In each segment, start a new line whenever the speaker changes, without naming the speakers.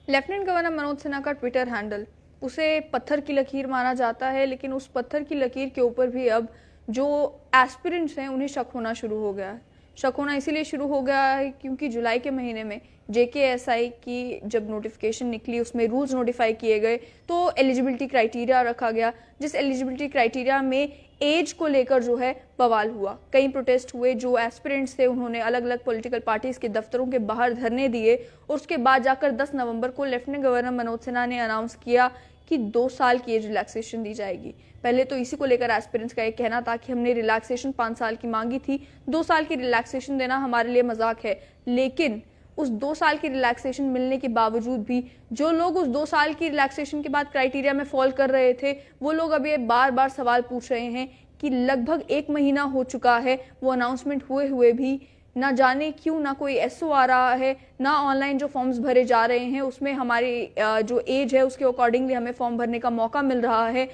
Lieutenant governor Manoj Sinha का Twitter handle, उसे पत्थर की लकीर माना जाता है, लेकिन उस पत्थर की लकीर के ऊपर भी अब जो एस्पिरेंट्स हैं उन्हें शक होना शुरू हो गया है। शक होना इसीलिए शुरू हो गया है क्योंकि जुलाई के महीने में JKSI की जब नोटिफिकेशन निकली, उसमें रूल्स नोटिफाई किए गए, तो एलिजिबिलिटी क्राइटेरिया रखा गया, जिस एलिजिबिलिटी क्राइटेरिया में एज को लेकर जो है बवाल हुआ। कई प्रोटेस्ट हुए, जो एस्पिरेंट्स थे उन्होंने अलग अलग पॉलिटिकल पार्टीज के दफ्तरों के बाहर धरने दिए, और उसके बाद जाकर 10 नवंबर को लेफ्टिनेंट गवर्नर मनोज सिन्हा ने अनाउंस किया कि 2 साल की एज रिलैक्सेशन दी जाएगी। पहले तो इसी को लेकर एस्पिरेंट्स का एक कहना था कि हमने रिलैक्सेशन 5 साल की मांगी थी, 2 साल की रिलैक्सेशन देना हमारे लिए मजाक है। लेकिन उस 2 साल की रिलैक्सेशन मिलने के बावजूद भी जो लोग उस 2 साल की रिलैक्सेशन के बाद क्राइटेरिया में फॉल कर रहे थे, वो लोग अब ये बार बार सवाल पूछ रहे हैं कि लगभग 1 महीना हो चुका है वो अनाउंसमेंट हुए भी, ना जाने क्यों ना कोई SO आ रहा है, ना ऑनलाइन जो फॉर्म्स भरे जा रहे हैं उसमें हमारी जो एज है उसके अकॉर्डिंगली हमें फॉर्म भरने का मौका मिल रहा है।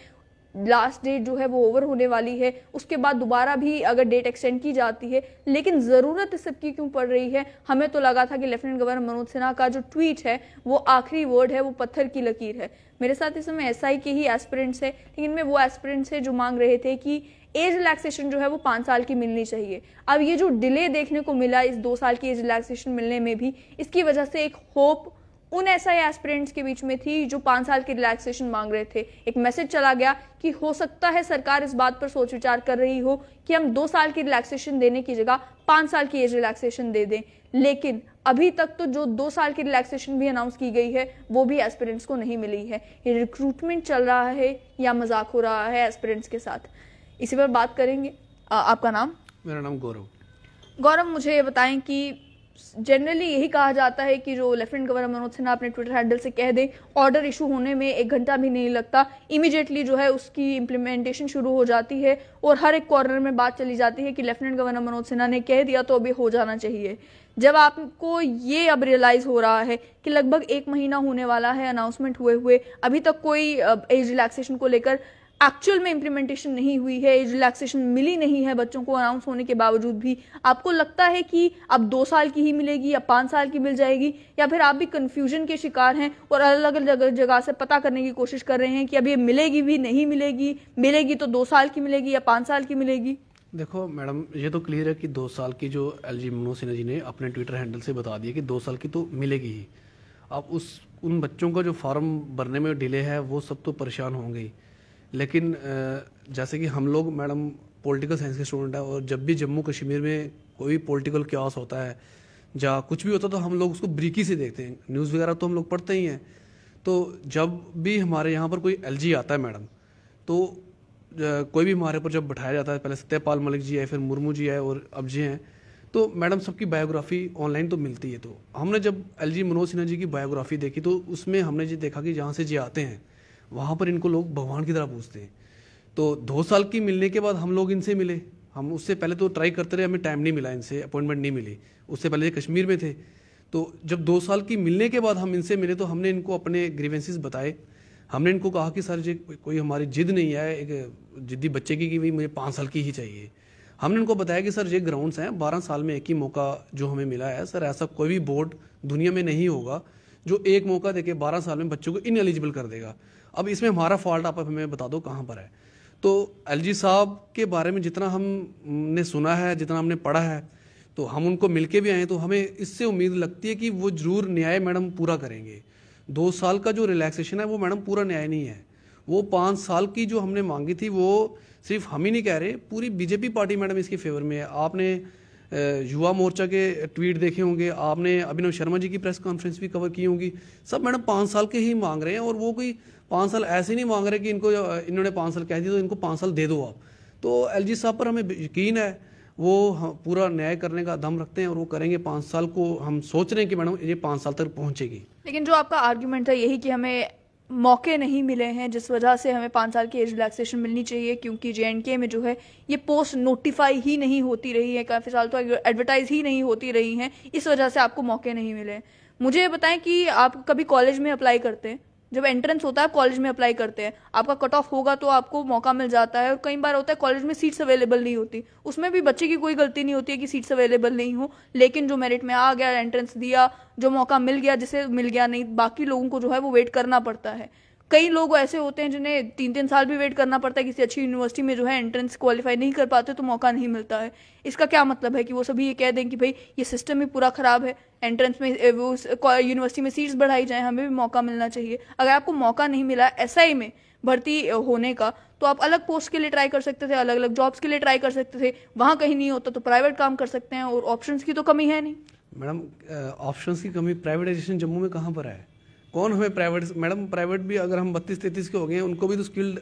लास्ट डेट जो है वो ओवर होने वाली है, उसके बाद दोबारा भी अगर डेट एक्सटेंड की जाती है, लेकिन ज़रूरत इस सब की क्यों पड़ रही है? हमें तो लगा था कि लेफ्टिनेंट गवर्नर मनोज सिन्हा का जो ट्वीट है वो आखिरी वर्ड है, वो पत्थर की लकीर है। मेरे साथ इस समय SI के ही एस्पिरेंट्स है, लेकिन मैं वो एस्पिरेंट्स है जो मांग रहे थे कि एज रिलैक्सेशन जो है वो 5 साल की मिलनी चाहिए। अब ये जो डिले देखने को मिला इस 2 साल की एज रिलैक्सेशन मिलने में भी, इसकी वजह से एक होप उन SI एस्पिरेंट्स के बीच में थी जो 5 साल की रिलैक्सेशन मांग रहे थे। एक मैसेज चला गया कि हो सकता है सरकार इस बात पर सोच विचार कर रही हो कि हम 2 साल की रिलैक्सेशन देने की जगह 5 साल की एज रिलैक्सेशन दे दें। लेकिन अभी तक तो जो 2 साल की रिलैक्सेशन भी अनाउंस की गई है वो भी एस्पिरेंट्स को नहीं मिली है। ये रिक्रूटमेंट चल रहा है या मजाक हो रहा है एस्पिरेंट्स के साथ, इसी पर बात करेंगे। आपका नाम?
मेरा नाम गौरव।
गौरव, मुझे ये बताएं कि जनरली यही कहा जाता है कि जो लेफ्टिनेंट गवर्नर मनोज सिन्हा अपने ट्विटर हैंडल से कह दें, ऑर्डर इशू होने में 1 घंटा भी नहीं लगता, इमीडिएटली जो है उसकी इम्प्लीमेंटेशन शुरू हो जाती है और हर एक कॉर्नर में बात चली जाती है कि लेफ्टिनेंट गवर्नर मनोज सिन्हा ने कह दिया तो अभी हो जाना चाहिए। जब आपको ये अब रियलाइज हो रहा है कि लगभग 1 महीना होने वाला है अनाउंसमेंट हुए अभी तक कोई एज रिलैक्सेशन को लेकर एक्चुअल में इंप्लीमेंटेशन नहीं हुई है, एज रिलैक्सेशन मिली नहीं है बच्चों को अनाउंस होने के बावजूद भी, आपको लगता है कि अब 2 साल की ही मिलेगी या 5 साल की मिल जाएगी, या फिर आप भी कंफ्यूजन के शिकार हैं और अलग अलग जगह से पता करने की कोशिश कर रहे हैं कि अब ये मिलेगी भी नहीं मिलेगी, मिलेगी तो 2 साल की मिलेगी या 5 साल की मिलेगी?
देखो मैडम, ये तो क्लियर है कि 2 साल की जो LG मनोज सिन्हा जी ने अपने ट्विटर हैंडल से बता दिया कि 2 साल की तो मिलेगी ही। अब उन बच्चों का जो फॉर्म भरने में डिले है वो सब तो परेशान होंगे ही, लेकिन जैसे कि हम लोग मैडम पॉलिटिकल साइंस के स्टूडेंट हैं और जब भी जम्मू कश्मीर में कोई पॉलिटिकल क्यास होता है या कुछ भी होता है तो हम लोग उसको ब्रीकी से देखते हैं, न्यूज़ वगैरह तो हम लोग पढ़ते ही हैं। तो जब भी हमारे यहाँ पर कोई LG आता है मैडम, तो कोई भी हमारे ऊपर जब बैठाया जाता है, पहले सत्यपाल मलिक जी आए, फिर मुर्मू जी आए और अब जी हैं, तो मैडम सबकी बायोग्राफी ऑनलाइन तो मिलती है। तो हमने जब LG मनोज सिन्हा जी की बायोग्राफी देखी तो उसमें हमने ये देखा कि जहाँ से जी आते हैं वहाँ पर इनको लोग भगवान की तरह पूछते हैं। तो 2 साल की मिलने के बाद हम लोग इनसे मिले, हम उससे पहले तो ट्राई करते रहे, हमें टाइम नहीं मिला, इनसे अपॉइंटमेंट नहीं मिली, उससे पहले ये कश्मीर में थे। तो जब 2 साल की मिलने के बाद हम इनसे मिले तो हमने इनको अपने ग्रीवेंसेस बताए। हमने इनको कहा कि सर जी कोई हमारी जिद नहीं है एक जिद्दी बच्चे की कि भाई मुझे 5 साल की ही चाहिए। हमने उनको बताया कि सर ये ग्राउंड्स हैं, 12 साल में एक ही मौका जो हमें मिला है सर, ऐसा कोई भी बोर्ड दुनिया में नहीं होगा जो एक मौका देके 12 साल में बच्चों को इनएलिजिबल कर देगा। अब इसमें हमारा फॉल्ट आप हमें बता दो कहाँ पर है। तो LG साहब के बारे में जितना हमने सुना है, जितना हमने पढ़ा है, तो हम उनको मिलके भी आए तो हमें इससे उम्मीद लगती है कि वो जरूर न्याय मैडम पूरा करेंगे। 2 साल का जो रिलैक्सेशन है वो मैडम पूरा न्याय नहीं है, वो 5 साल की जो हमने मांगी थी वो सिर्फ हम ही नहीं कह रहे, पूरी BJP पार्टी मैडम इसके फेवर में है। आपने युवा मोर्चा के ट्वीट देखे होंगे, आपने अभिनव शर्मा जी की प्रेस कॉन्फ्रेंस भी कवर की होंगी, सब मैडम 5 साल के ही मांग रहे हैं। और वो कोई 5 साल ऐसे नहीं मांग रहे कि इन्होंने 5 साल कह दिया तो इनको 5 साल दे दो आप। तो LG साहब पर हमें यकीन है, वो पूरा न्याय करने का दम रखते हैं और वो करेंगे। 5 साल को हम सोच रहे हैं कि मैडम ये 5 साल तक पहुंचेगी।
लेकिन जो आपका आर्ग्यूमेंट है यही कि हमें मौके नहीं मिले हैं जिस वजह से हमें 5 साल की एज रिलैक्सेशन मिलनी चाहिए, क्योंकि JNK में जो है ये पोस्ट नोटिफाई ही नहीं होती रही है, काफ़ी साल तो एडवर्टाइज ही नहीं होती रही हैं, इस वजह से आपको मौके नहीं मिले। मुझे ये बताएं कि आप कभी कॉलेज में अप्लाई करते हैं? जब एंट्रेंस होता है कॉलेज में अप्लाई करते हैं, आपका कट ऑफ होगा तो आपको मौका मिल जाता है। और कई बार होता है कॉलेज में सीट्स अवेलेबल नहीं होती, उसमें भी बच्चे की कोई गलती नहीं होती है कि सीट्स अवेलेबल नहीं हो, लेकिन जो मेरिट में आ गया, एंट्रेंस दिया, जो मौका मिल गया, जिसे मिल गया, नहीं बाकी लोगों को जो है वो वेट करना पड़ता है। कई लोग ऐसे होते हैं जिन्हें 3-3 साल भी वेट करना पड़ता है, किसी अच्छी यूनिवर्सिटी में जो है एंट्रेंस क्वालिफाई नहीं कर पाते तो मौका नहीं मिलता है। इसका क्या मतलब है कि वो सभी ये कह दें कि भाई ये सिस्टम ही पूरा खराब है, एंट्रेंस में वो यूनिवर्सिटी में सीट्स बढ़ाई जाए, हमें भी मौका मिलना चाहिए। अगर आपको मौका नहीं मिला एसआई में भर्ती होने का तो आप अलग पोस्ट के लिए ट्राई कर सकते थे, अलग अलग जॉब्स के लिए ट्राई कर सकते थे, वहां कहीं नहीं होता तो प्राइवेट काम कर सकते हैं, और ऑप्शंस की तो कमी है नहीं।
मैडम ऑप्शंस की कमी, प्राइवेटाइजेशन जम्मू में कहाँ पर है? कौन हमें प्राइवेट, मैडम प्राइवेट भी अगर हम 32-33 के हो गए हैं, उनको भी तो स्किल्ड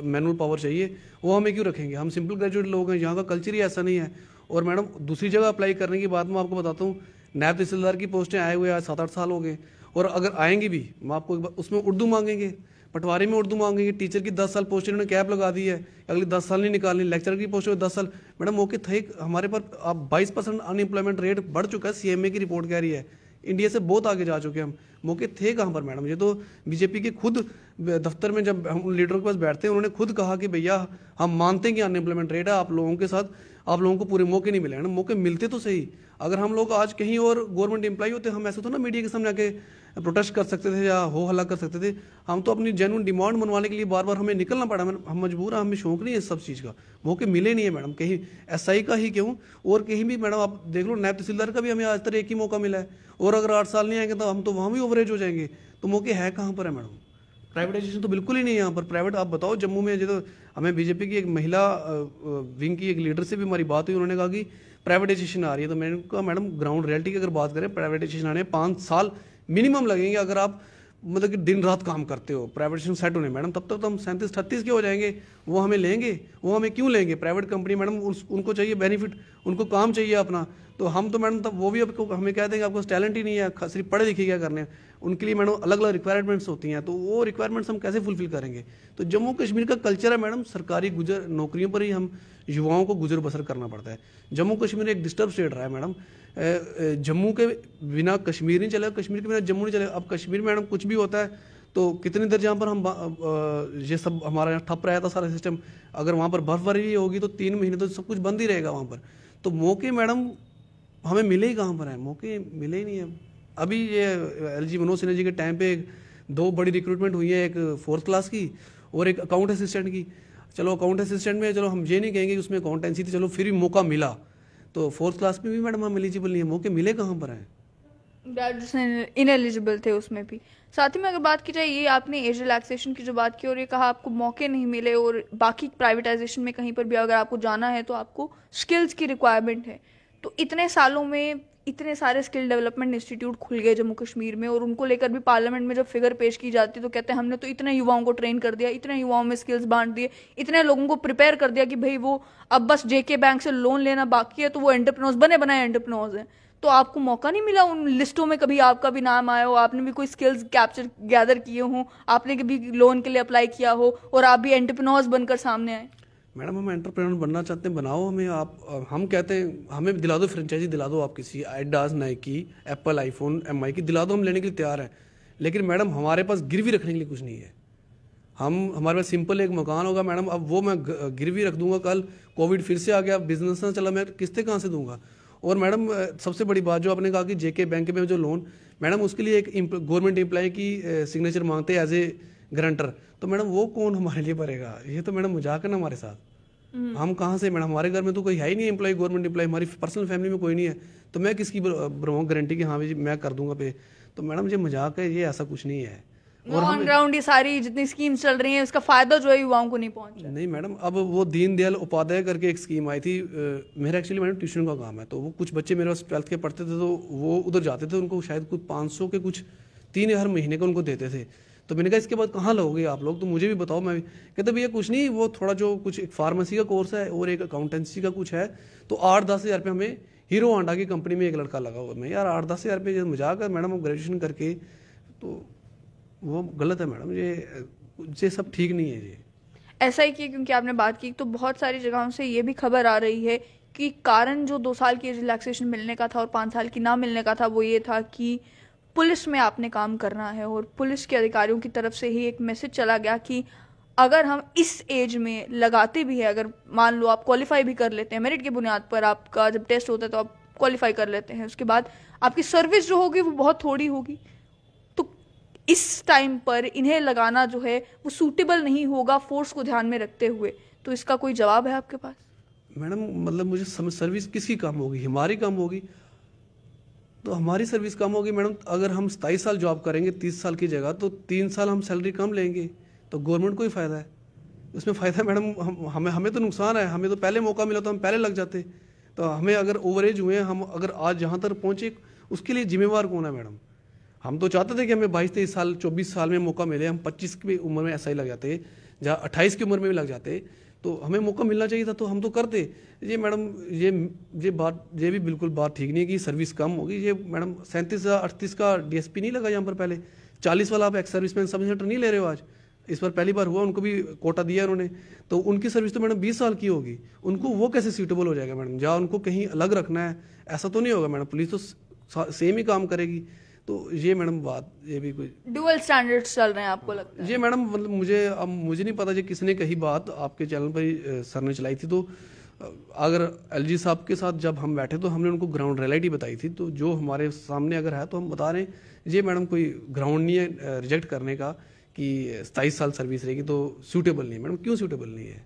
मैनुअल पावर चाहिए, वो हमें क्यों रखेंगे? हम सिंपल ग्रेजुएट लोग हैं, यहाँ का कल्चर ही ऐसा नहीं है। और मैडम दूसरी जगह अप्लाई करने की बात मैं आपको बताता हूँ, नायब तहसीलदार की पोस्टें आए हुए आज 7-8 साल हो गए, और अगर आएंगी भी मैं आपको उसमें उर्दू मांगेंगे, पटवारी में उर्दू मांगेंगे, टीचर की 10 साल पोस्ट इन्होंने कैप लगा दी है, अगले 10 साल नहीं निकालनी, लेक्चरर की पोस्ट 10 साल। मैडम मौके थे हमारे पर, अब 22% अनएम्प्लॉयमेंट रेट बढ़ चुका है, सीएमए की रिपोर्ट कह रही है, इंडिया से बहुत आगे जा चुके हैं हम। मौके थे कहाँ पर मैडम? ये तो बीजेपी के खुद दफ्तर में जब हम लीडरों के पास बैठते हैं, उन्होंने खुद कहा कि भैया हम मानते हैं कि अनएम्प्लॉयमेंट रेट है, आप लोगों के साथ, आप लोगों को पूरे मौके नहीं मिले। मौके मिलते तो सही, अगर हम लोग आज कहीं और गवर्नमेंट एम्प्लॉय होते, हम ऐसे तो ना मीडिया के सामने आके प्रोटेस्ट कर सकते थे या हो हल्ला कर सकते थे। हम तो अपनी जेन्युइन डिमांड मनवाने के लिए बार बार हमें निकलना पड़ा, हम मजबूर हैं, हमें शौक नहीं है इस सब चीज़ का। मौके मिले नहीं है मैडम, कहीं एसआई का ही क्यों, और कहीं भी मैडम आप देख लो, नायब तहसीलदार का भी हमें आज तक एक ही मौका मिला है, और अगर 8 साल नहीं आएंगे तो हम तो वहाँ भी ओवरेज हो जाएंगे। तो मौके है कहाँ पर है मैडम? प्राइवेटाइजेशन तो बिल्कुल ही नहीं है यहाँ पर। प्राइवेट आप बताओ जम्मू में, जो तो हमें बीजेपी की एक महिला विंग की एक लीडर से भी हमारी बात हुई, उन्होंने कहा कि प्राइवेटाइजेशन आ रही है। तो मैंने कहा मैडम ग्राउंड रियलिटी की अगर बात करें, प्राइवेटाइजेशन आने 5 साल मिनिमम लगेंगे, अगर आप मतलब कि दिन रात काम करते हो प्राइवेटाइजेशन सेट होने मैडम, तब तक तो हम 37-38 के हो जाएंगे। वो हमें लेंगे, वो हमें क्यों लेंगे? प्राइवेट कंपनी मैडम, उनको चाहिए बेनिफिट, उनको काम चाहिए अपना, तो हम तो मैडम तब वो भी आपको हमें कहते हैं कि आपको टैलेंट ही नहीं है, सिर्फ पढ़े लिखे क्या करने, उनके लिए मैडम अलग अलग रिक्वायरमेंट्स होती हैं, तो वो रिक्वायरमेंट्स हम कैसे फुलफिल करेंगे? तो जम्मू कश्मीर का कल्चर है मैडम, सरकारी गुजर नौकरियों पर ही हम युवाओं को गुजर बसर करना पड़ता है। जम्मू कश्मीर एक डिस्टर्ब स्टेट रहा है मैडम, जम्मू के बिना कश्मीर नहीं चलेगा, कश्मीर के बिना जम्मू नहीं चलेगा। अब कश्मीर में मैडम कुछ भी होता है तो कितनी देर जहाँ पर हम ये सब हमारा यहाँ ठप रहा था सारा सिस्टम, अगर वहाँ पर बर्फबारी होगी तो 3 महीने तो सब कुछ बंद ही रहेगा वहाँ पर। तो मौके मैडम हमें मिले ही कहाँ पर है? मौके मिले ही नहीं है। अभी ये एलजी मनोज सिन्हा जी के टाइम पे 2 बड़ी रिक्रूटमेंट हुई है, एक 4th क्लास की और एक अकाउंट असिस्टेंट की। चलो अकाउंट असिस्टेंट में चलो हम ये नहीं कहेंगे कि उसमें अकाउंटेंसी थी, चलो फिर भी मौका मिला, तो 4th क्लास में भी मैडम हम एलिजिबल नहीं है। मौके मिले कहाँ पर हैं?
इनएलिजिबल थे उसमें भी। साथ ही में अगर बात की जाए, ये आपने एज रिलैक्सेशन की जो बात की और ये कहा आपको मौके नहीं मिले, और बाकी प्राइवेटाइजेशन में कहीं पर भी अगर आपको जाना है तो आपको स्किल्स की रिक्वायरमेंट है। तो इतने सालों में इतने सारे स्किल डेवलपमेंट इंस्टीट्यूट खुल गए जम्मू कश्मीर में, और उनको लेकर भी पार्लियामेंट में जब फिगर पेश की जाती है तो कहते हैं हमने तो इतने युवाओं को ट्रेन कर दिया, इतने युवाओं में स्किल्स बांट दिए, इतने लोगों को प्रिपेयर कर दिया कि भाई वो अब बस जेके बैंक से लोन लेना बाकी है, तो वो एंटरप्रेन्योर्स बने बनाए एंटरप्रेन्योर्स हैं। तो आपको मौका नहीं मिला उन लिस्टों में, कभी आपका भी नाम आया हो, आपने भी कोई स्किल्स कैप्चर गैदर किए हो, आपने कभी लोन के लिए अप्लाई किया हो और आप भी एंटरप्रेन्योर्स बनकर सामने आए?
मैडम हम एंटरप्रेन्योर बनना चाहते हैं, बनाओ हमें आप, हम कहते हैं हमें दिला दो फ्रेंचाइजी, दिला दो आप किसी Adidas, Nike, Apple, iPhone, MI की दिला दो, हम लेने के लिए तैयार हैं। लेकिन मैडम हमारे पास गिरवी रखने के लिए कुछ नहीं है। हमारे पास सिंपल एक मकान होगा मैडम, अब वो मैं गिरवी रख दूंगा, कल कोविड फिर से आ गया, बिजनेस ना चला, मैं किस्तें कहाँ से दूंगा? और मैडम सबसे बड़ी बात जो आपने कहा कि जेके बैंक में जो लोन, मैडम उसके लिए एक गवर्नमेंट एम्प्लॉय की सिग्नेचर मांगते हैं एज ए गारंटर, तो मैडम वो कौन हमारे लिए भरेगा? ये तो मैडम मजाक है ना हमारे साथ। हम कहाँ से मैडम, हमारे घर में तो कोई है ही नहीं एम्प्लॉय, गवर्नमेंट एम्प्लॉय, हमारी पर्सनल फैमिली में कोई नहीं है, तो मैं किसकी बनाऊँ गारंटी कि हाँ भाई मैं कर दूंगा पे? तो मैडम ये मजाक है, ये ऐसा कुछ नहीं है।
और ऑन ग्राउंड ये सारी जितनी स्कीम्स चल रही हैं उसका फायदा जो है युवाओं को नहीं पहुंच रहा।
नहीं मैडम, अब वो दीनदयाल उपाध्याय करके एक स्कीम आई थी, मेरा एक्चुअली मैडम ट्यूशन का काम है, तो वो कुछ बच्चे मेरे पास 12th के पढ़ते थे, तो वो उधर जाते थे, उनको शायद कुछ 500 के कुछ 3 हर महीने का उनको देते थे। तो मैंने कहा इसके बाद कहाँ लोगे आप लोग, तो मुझे भी बताओ। मैं कहते भैया कुछ नहीं, वो थोड़ा जो कुछ एक फार्मेसी का कोर्स है और एक अकाउंटेंसी का कुछ है, तो 8-10 हज़ार रुपये हमें हीरो होंडा की कंपनी में एक लड़का लगा हुआ। मैं यार 8-10 हज़ार रुपये मजाक है मैडम, ग्रेजुएशन करके, तो वो गलत है मैडम, ये सब ठीक नहीं है ये।
ऐसा ही कि क्योंकि आपने बात की तो बहुत सारी जगहों से ये भी खबर आ रही है कि कारण जो 2 साल की रिलैक्सेशन मिलने का था और 5 साल की ना मिलने का था, वो ये था कि पुलिस में आपने काम करना है और पुलिस के अधिकारियों की तरफ से ही एक मैसेज चला गया कि अगर हम इस एज में लगाते भी है, अगर मान लो आप क्वालिफाई भी कर लेते हैं, मेरिट की बुनियाद पर आपका जब टेस्ट होता है तो आप क्वालिफाई कर लेते हैं, उसके बाद आपकी सर्विस जो होगी वो बहुत थोड़ी होगी, तो इस टाइम पर इन्हें लगाना जो है वो सूटेबल नहीं होगा फोर्स को ध्यान में रखते हुए। तो इसका कोई जवाब है आपके पास?
मैडम मतलब मुझे सर्विस किसकी कम होगी? हमारी कम होगी, तो हमारी सर्विस कम होगी मैडम। अगर हम 27 साल जॉब करेंगे 30 साल की जगह, तो 3 साल हम सैलरी कम लेंगे, तो गवर्नमेंट को ही फ़ायदा है। उसमें फ़ायदा मैडम हमें तो नुकसान है। हमें तो पहले मौका मिला तो हम पहले लग जाते, तो हमें अगर ओवर एज हुए, हम अगर आज जहाँ तक पहुँचे, उसके लिए जिम्मेवार कौन है मैडम? हम तो चाहते थे कि हमें 22-23 साल 24 साल में मौका मिले, हम 25 की उम्र में ऐसा ही लग जाते, जहाँ 28 की उम्र में भी लग जाते, तो हमें मौका मिलना चाहिए था, तो हम तो करते। ये मैडम ये भी बिल्कुल बात ठीक नहीं है कि सर्विस कम होगी। ये मैडम 37-38 का डीएसपी नहीं लगा यहाँ पर पहले, 40 वाला आप एक्स सर्विसमैन सब इंस्पेक्टर नहीं ले रहे हो आज। इस बार पहली बार हुआ, उनको भी कोटा दिया उन्होंने, तो उनकी सर्विस तो मैडम 20 साल की होगी, उनको वो कैसे सूटेबल हो जाएगा मैडम? जहाँ उनको कहीं अलग रखना है, ऐसा तो नहीं होगा मैडम। पुलिस तो सेम ही काम करेगी, तो ये मैडम बात, ये भी कोई
डुअल स्टैंडर्ड्स चल रहे हैं आपको लगता है?
ये मैडम मतलब मुझे नहीं पता जी किसने कही बात, आपके चैनल पर ही सर ने चलाई थी। तो अगर एलजी साहब के साथ जब हम बैठे तो हमने उनको ग्राउंड रियलिटी बताई थी, तो जो हमारे सामने अगर है तो हम बता रहे हैं, ये मैडम कोई ग्राउंड नहीं है रिजेक्ट करने का कि 27 साल सर्विस रहेगी तो सूटेबल नहीं है। मैडम क्यों सूटेबल नहीं है?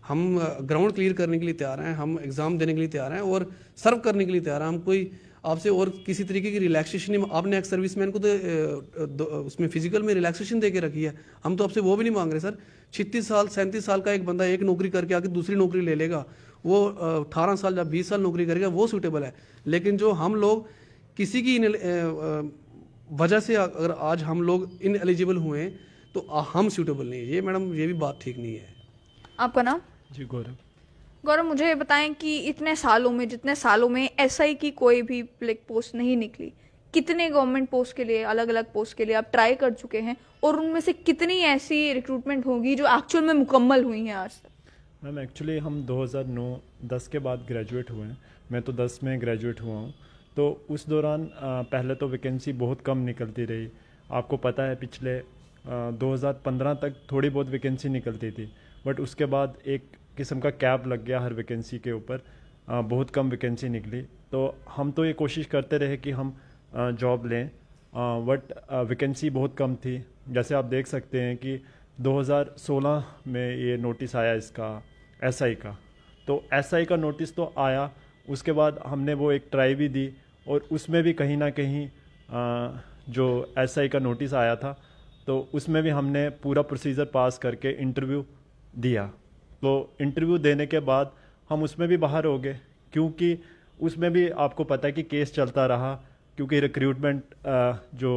हम ग्राउंड क्लियर करने के लिए तैयार हैं, हम एग्ज़ाम देने के लिए तैयार हैं और सर्व करने के लिए तैयार हैं। हम कोई आपसे और किसी तरीके की रिलैक्सेशन नहीं, आपने एक्स सर्विसमैन को तो उसमें फिजिकल में रिलैक्सेशन दे के रखी है, हम तो आपसे वो भी नहीं मांग रहे सर। 36 साल 37 साल का एक बंदा एक नौकरी करके आके दूसरी नौकरी ले लेगा, वो 18 साल या 20 साल नौकरी करेगा, वो सूटेबल है। लेकिन जो हम लोग किसी की वजह से अगर आज हम लोग इन एलिजिबल हुए तो हम सूटेबल नहीं है, ये मैडम ये भी बात ठीक नहीं है।
आपका नाम?
जी गौरव।
गौरव, मुझे ये बताएं कि इतने सालों में, जितने सालों में एसआई की कोई भी पोस्ट नहीं निकली, कितने गवर्नमेंट पोस्ट के लिए, अलग अलग पोस्ट के लिए आप ट्राई कर चुके हैं और उनमें से कितनी ऐसी रिक्रूटमेंट होगी जो एक्चुअल में मुकम्मल हुई हैं आज तक?
मैम एक्चुअली हम 2009-10 के बाद ग्रेजुएट हुए हैं, मैं तो 10 में ग्रेजुएट हुआ हूँ। तो उस दौरान पहले तो वैकेंसी बहुत कम निकलती रही, आपको पता है पिछले 2015 तक थोड़ी बहुत वैकेंसी निकलती थी, बट उसके बाद एक किस्म का कैप लग गया हर वैकेंसी के ऊपर, बहुत कम वैकेंसी निकली। तो हम तो ये कोशिश करते रहे कि हम जॉब लें, बट वैकेंसी बहुत कम थी। जैसे आप देख सकते हैं कि 2016 में ये नोटिस आया इसका एसआई का, तो एसआई का नोटिस तो आया, उसके बाद हमने वो एक ट्राई भी दी और उसमें भी कहीं ना कहीं जो एसआई का नोटिस आया था तो उसमें भी हमने पूरा प्रोसीजर पास करके इंटरव्यू दिया। तो इंटरव्यू देने के बाद हम उसमें भी बाहर हो गए, क्योंकि उसमें भी आपको पता है कि केस चलता रहा, क्योंकि रिक्रूटमेंट जो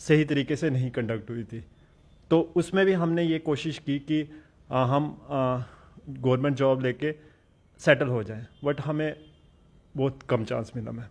सही तरीके से नहीं कंडक्ट हुई थी। तो उसमें भी हमने ये कोशिश की कि हम गवर्नमेंट जॉब लेके सेटल हो जाएं, बट हमें बहुत कम चांस मिला। मैं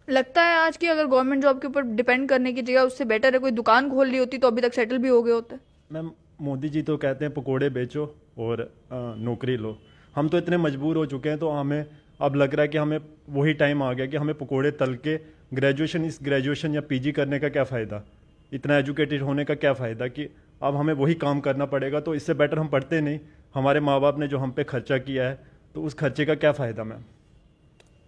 लगता है आज की अगर गवर्नमेंट जॉब के ऊपर डिपेंड करने की जगह उससे बेटर है कोई दुकान खोल ली होती तो अभी तक सेटल भी हो गए होते।
मैम मोदी जी तो कहते हैं पकोड़े बेचो और नौकरी लो, हम तो इतने मजबूर हो चुके हैं, तो हमें अब लग रहा है कि हमें वही टाइम आ गया कि हमें पकोड़े तल के ग्रेजुएशन या पीजी करने का क्या फ़ायदा, इतना एजुकेटेड होने का क्या फ़ायदा, कि अब हमें वही काम करना पड़ेगा। तो इससे बेटर हम पढ़ते नहीं, हमारे माँ बाप ने जो हम पे खर्चा किया है तो उस खर्चे का क्या फ़ायदा। मैम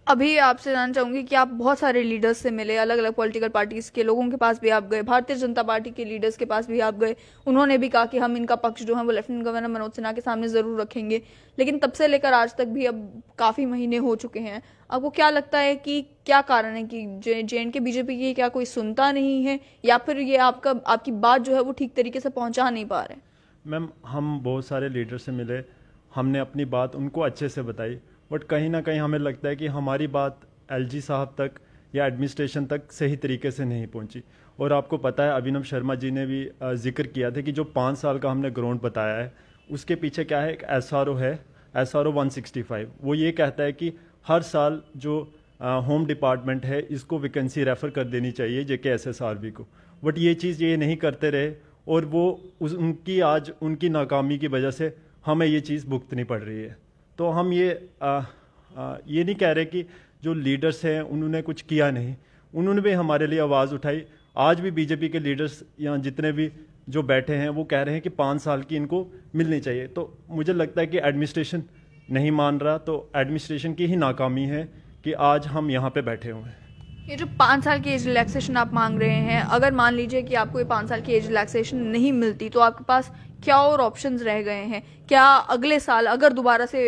अभी आपसे जानना चाहूंगी कि आप बहुत सारे लीडर्स से मिले, अलग अलग पॉलिटिकल पार्टीज के लोगों के पास भी आप गए, भारतीय जनता पार्टी के लीडर्स के पास भी आप गए, उन्होंने भी कहा कि हम इनका पक्ष जो है वो लेफ्टिनेंट गवर्नर मनोज सिन्हा के सामने जरूर रखेंगे, लेकिन तब से लेकर आज तक भी अब काफी महीने हो चुके हैं। आपको क्या लगता है कि क्या कारण है कि JNK बीजेपी की क्या कोई सुनता नहीं है, या फिर ये आपकी बात जो है वो ठीक तरीके से पहुंचा नहीं पा रहे?
मैम हम बहुत सारे लीडर से मिले, हमने अपनी बात उनको अच्छे से बताई, बट कहीं ना कहीं हमें लगता है कि हमारी बात LG साहब तक या एडमिनिस्ट्रेशन तक सही तरीके से नहीं पहुंची। और आपको पता है अभिनव शर्मा जी ने भी जिक्र किया था कि जो 5 साल का हमने ग्राउंड बताया है उसके पीछे क्या है, एक SRO है, SRO 165, वो ये कहता है कि हर साल जो होम डिपार्टमेंट है इसको वैकेंसी रेफ़र कर देनी चाहिए JKSSRB को, बट ये चीज़ ये नहीं करते रहे और वो उनकी आज उनकी नाकामी की वजह से हमें ये चीज़ भुगतनी पड़ रही है। तो हम ये नहीं कह रहे कि जो लीडर्स हैं उन्होंने कुछ किया नहीं, उन्होंने भी हमारे लिए आवाज़ उठाई। आज भी बीजेपी के लीडर्स यहाँ जितने भी जो बैठे हैं वो कह रहे हैं कि 5 साल की इनको मिलनी चाहिए। तो मुझे लगता है कि एडमिनिस्ट्रेशन नहीं मान रहा, तो एडमिनिस्ट्रेशन की ही नाकामी है कि आज हम यहाँ पे बैठे हुए हैं।
ये जो 5 साल की एज रिलैक्सेशन आप मांग रहे हैं, अगर मान लीजिए कि आपको ये 5 साल की एज रिलैक्सेशन नहीं मिलती तो आपके पास क्या और ऑप्शंस रह गए हैं? क्या अगले साल अगर दोबारा से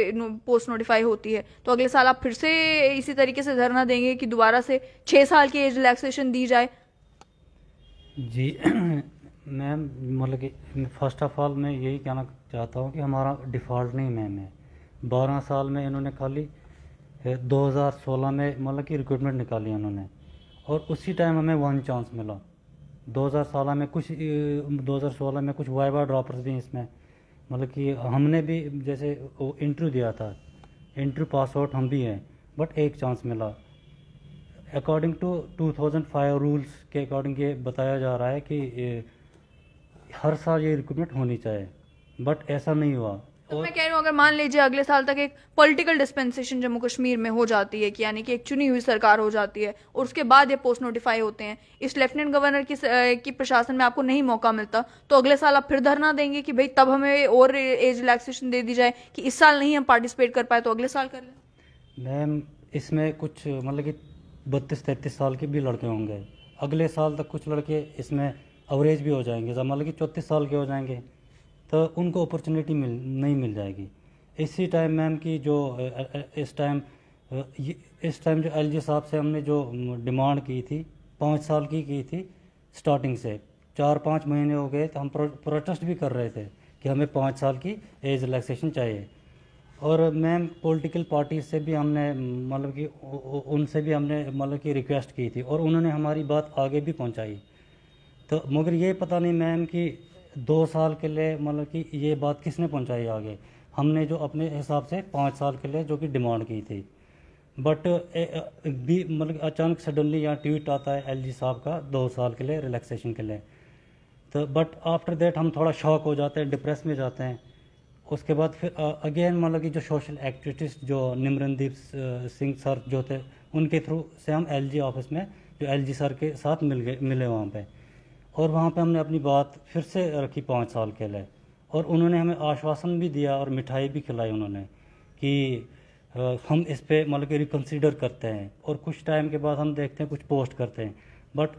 पोस्ट नोटिफाई होती है तो अगले साल आप फिर से इसी तरीके से धरना देंगे कि दोबारा से 6 साल की एज रिलैक्सेशन दी जाए?
जी मैम, मतलब कि फर्स्ट ऑफ ऑल मैं यही कहना चाहता हूँ कि हमारा डिफ़ॉल्ट नहीं मैम है। 12 साल में इन्होंने खाली 2016 में मतलब कि रिक्रूटमेंट निकाली इन्होंने, और उसी टाइम हमें 1 चांस मिला। 2016 में कुछ वाइवा ड्रॉपर्स भी इसमें, मतलब कि हमने भी जैसे वो इंटरव्यू दिया था, इंटरव्यू पास आउट हम भी हैं, बट 1 चांस मिला। अकॉर्डिंग टू 2005 रूल्स के अकॉर्डिंग ये बताया जा रहा है कि हर साल ये रिक्रूटमेंट होनी चाहिए, बट ऐसा नहीं हुआ।
तो मैं कह रही हूँ अगर मान लीजिए अगले साल तक एक पॉलिटिकल डिस्पेंसेशन जम्मू कश्मीर में हो जाती है कि यानी कि एक चुनी हुई सरकार हो जाती है और उसके बाद ये पोस्ट नोटिफाई होते हैं, इस लेफ्टिनेंट गवर्नर की प्रशासन में आपको नहीं मौका मिलता, तो अगले साल आप फिर धरना देंगे कि भाई तब हमें और एज रिलैक्सेशन दे दी जाए कि इस साल नहीं हम पार्टिसिपेट कर पाए तो अगले साल कर लें?
मैम इसमें कुछ मतलब कि 32-33 साल के भी लड़के होंगे, अगले साल तक कुछ लड़के इसमें अवरेज भी हो जाएंगे, मतलब कि 34 साल के हो जाएंगे, तो उनको अपॉर्चुनिटी नहीं मिल जाएगी। इसी टाइम मैम की जो इस टाइम जो एलजी साहब से हमने जो डिमांड की थी 5 साल की थी, स्टार्टिंग से 4-5 महीने हो गए तो हम प्रोटेस्ट भी कर रहे थे कि हमें 5 साल की एज रिलैक्सेशन चाहिए। और मैम पॉलिटिकल पार्टी से भी हमने मतलब कि उनसे भी हमने मतलब कि रिक्वेस्ट की थी और उन्होंने हमारी बात आगे भी पहुंचाई। तो मगर ये पता नहीं मैम कि 2 साल के लिए मतलब कि ये बात किसने पहुंचाई आगे। हमने जो अपने हिसाब से 5 साल के लिए जो कि डिमांड की थी, बट भी मतलब अचानक सडनली यहाँ ट्वीट आता है एलजी साहब का 2 साल के लिए रिलैक्सेशन के लिए, तो बट आफ्टर दैट हम थोड़ा शॉक हो जाते हैं, डिप्रेस में जाते हैं। उसके बाद फिर अगेन मतलब कि जो सोशल एक्टिविस्ट जो निमरनदीप सिंह सर जो थे, उनके थ्रू से हम एलजी ऑफिस में जो एलजी सर के साथ मिले वहाँ पे, और वहाँ पे हमने अपनी बात फिर से रखी 5 साल के लिए, और उन्होंने हमें आश्वासन भी दिया और मिठाई भी खिलाई उन्होंने कि हम इस पे मतलब कि रिकन्सिडर करते हैं, और कुछ टाइम के बाद हम देखते हैं कुछ पोस्ट करते हैं, बट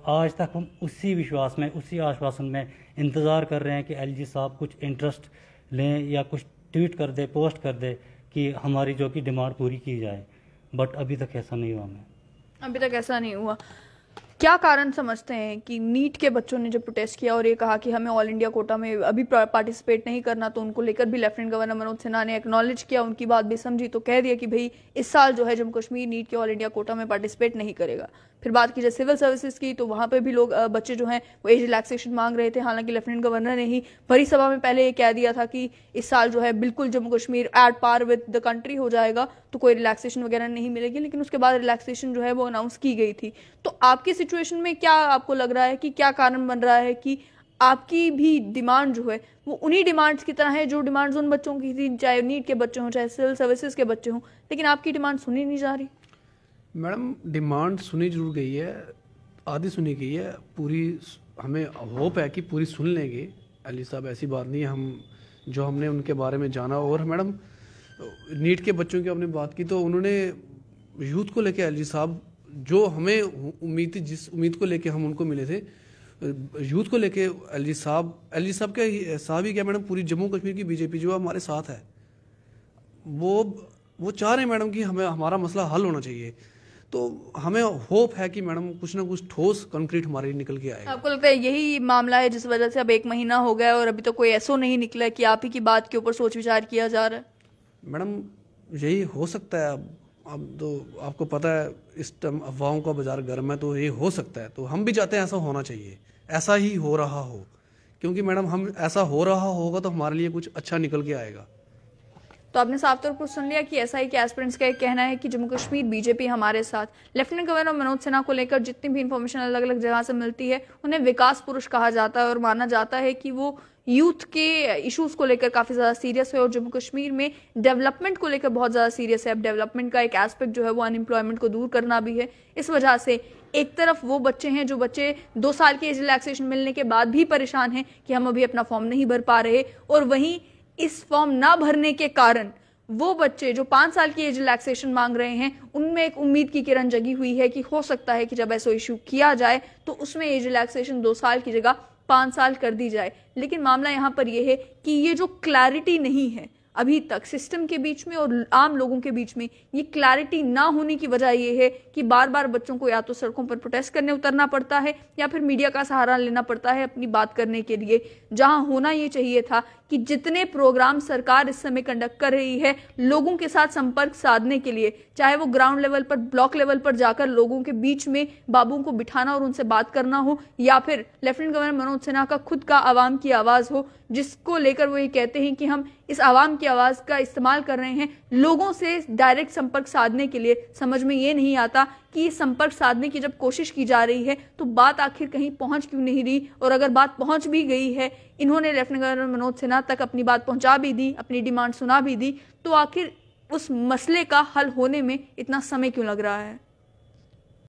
आज तक हम उसी विश्वास में उसी आश्वासन में इंतज़ार कर रहे हैं कि एलजी साहब कुछ इंटरेस्ट लें या कुछ ट्वीट कर दे, पोस्ट कर दे कि हमारी जो कि डिमांड पूरी की जाए, बट अभी तक ऐसा नहीं हुआ। मैं
अभी तक ऐसा नहीं हुआ। क्या कारण समझते हैं कि नीट के बच्चों ने जब प्रोटेस्ट किया और ये कहा कि हमें ऑल इंडिया कोटा में अभी पार्टिसिपेट नहीं करना, तो उनको लेकर भी लेफ्टिनेंट गवर्नर मनोज सिन्हा ने एक्नॉलेज किया, उनकी बात भी समझी, तो कह दिया कि भाई इस साल जो है जम्मू कश्मीर नीट के ऑल इंडिया कोटा में पार्टिसिपेट नहीं करेगा। फिर बात की जाए सिविल सर्विसेज की, तो वहाँ पे भी लोग बच्चे जो हैं वो एज रिलैक्सेशन मांग रहे थे। हालांकि लेफ्टिनेंट गवर्नर ने ही भरी सभा में पहले ये कह दिया था कि इस साल जो है बिल्कुल जम्मू कश्मीर at par with the country हो जाएगा, तो कोई रिलैक्सेशन वगैरह नहीं मिलेगी, लेकिन उसके बाद रिलैक्सेशन जो है वो अनाउंस की गई थी। तो आपकी सिचुएशन में क्या आपको लग रहा है कि क्या कारण बन रहा है कि आपकी भी डिमांड जो है वो उन्हीं डिमांड्स की तरह है जो डिमांड्स उन बच्चों की थी, चाहे नीट के बच्चे हों चाहे सिविल सर्विसेज के बच्चे हों, लेकिन आपकी डिमांड सुनी नहीं जा रही?
मैडम डिमांड सुनी जरूर गई है, आधी सुनी गई है, पूरी हमें होप है कि पूरी सुन लेंगे एलजी साहब, ऐसी बात नहीं है। हम जो हमने उनके बारे में जाना, और मैडम नीट के बच्चों की आपने बात की, तो उन्होंने यूथ को लेके एलजी साहब जो हमें उम्मीद थी, जिस उम्मीद को लेके हम उनको मिले थे, यूथ को लेके एलजी साहब के साहब ही क्या मैडम, पूरी जम्मू कश्मीर की बीजेपी जो हमारे साथ है, वो चाह रहे हैं मैडम कि हमें हमारा मसला हल होना चाहिए। तो हमें होप है कि मैडम कुछ ना कुछ ठोस कंक्रीट हमारे लिए निकल के आएगा।
आपको लगता है यही मामला है जिस वजह से अब 1 महीना हो गया और अभी तो कोई एसओ नहीं निकला कि आप ही की बात के ऊपर सोच विचार किया जा रहा है?
मैडम यही हो सकता है। अब तो आपको पता है इस टाइम अफवाहों का बाजार गर्म है, तो ये हो सकता है। तो हम भी चाहते हैं ऐसा होना चाहिए, ऐसा ही हो रहा हो, क्योंकि मैडम हम ऐसा हो रहा होगा तो हमारे लिए कुछ अच्छा निकल के आएगा।
तो आपने साफ तौर पर सुन लिया कि एसआई के एस्पिरेंट्स का कहना है कि जम्मू कश्मीर बीजेपी हमारे साथ। लेफ्टिनेंट गवर्नर मनोज सिन्हा को लेकर जितनी भी इंफॉर्मेशन अलग अलग जगह से मिलती है, उन्हें विकास पुरुष कहा जाता है और माना जाता है कि वो यूथ के इश्यूज को लेकर काफी ज्यादा सीरियस है और जम्मू कश्मीर में डेवलपमेंट को लेकर बहुत ज्यादा सीरियस है। अब डेवलपमेंट का एक एस्पेक्ट जो है वो अनएम्प्लॉयमेंट को दूर करना भी है। इस वजह से एक तरफ वो बच्चे हैं जो बच्चे 2 साल की एज रिलैक्सेशन मिलने के बाद भी परेशान हैं कि हम अभी अपना फॉर्म नहीं भर पा रहे, और वहीं इस फॉर्म ना भरने के कारण वो बच्चे जो 5 साल की एज रिलैक्सेशन मांग रहे हैं, उनमें एक उम्मीद की किरण जगी हुई है कि हो सकता है कि जब ऐसा इशू किया जाए तो उसमें एज रिलैक्सेशन 2 साल की जगह 5 साल कर दी जाए। लेकिन मामला यहां पर यह है कि ये जो क्लैरिटी नहीं है अभी तक सिस्टम के बीच में और आम लोगों के बीच में, ये क्लैरिटी ना होने की वजह यह है कि बार बार बच्चों को या तो सड़कों पर प्रोटेस्ट करने उतरना पड़ता है या फिर मीडिया का सहारा लेना पड़ता है अपनी बात करने के लिए, जहां होना ये चाहिए था कि जितने प्रोग्राम सरकार इस समय कंडक्ट कर रही है लोगों के साथ संपर्क साधने के लिए, चाहे वो ग्राउंड लेवल पर, ब्लॉक लेवल पर जाकर लोगों के बीच में बाबुओं को बिठाना और उनसे बात करना हो, या फिर लेफ्टिनेंट गवर्नर मनोज सिन्हा का खुद का आवाम की आवाज हो, जिसको लेकर वो ये कहते हैं कि हम इस आवाम की आवाज का इस्तेमाल कर रहे हैं लोगों से डायरेक्ट संपर्क साधने के लिए। समझ में ये नहीं आता कि संपर्क साधने की जब कोशिश की जा रही है तो बात आखिर कहीं पहुंच क्यों नहीं रही, और अगर बात पहुंच भी गई है, इन्होंने लेफ्टिनेंट गवर्नर मनोज सिन्हा तक अपनी बात पहुंचा भी दी, अपनी डिमांड सुना भी दी, तो आखिर उस मसले का हल होने में इतना समय क्यों लग रहा है।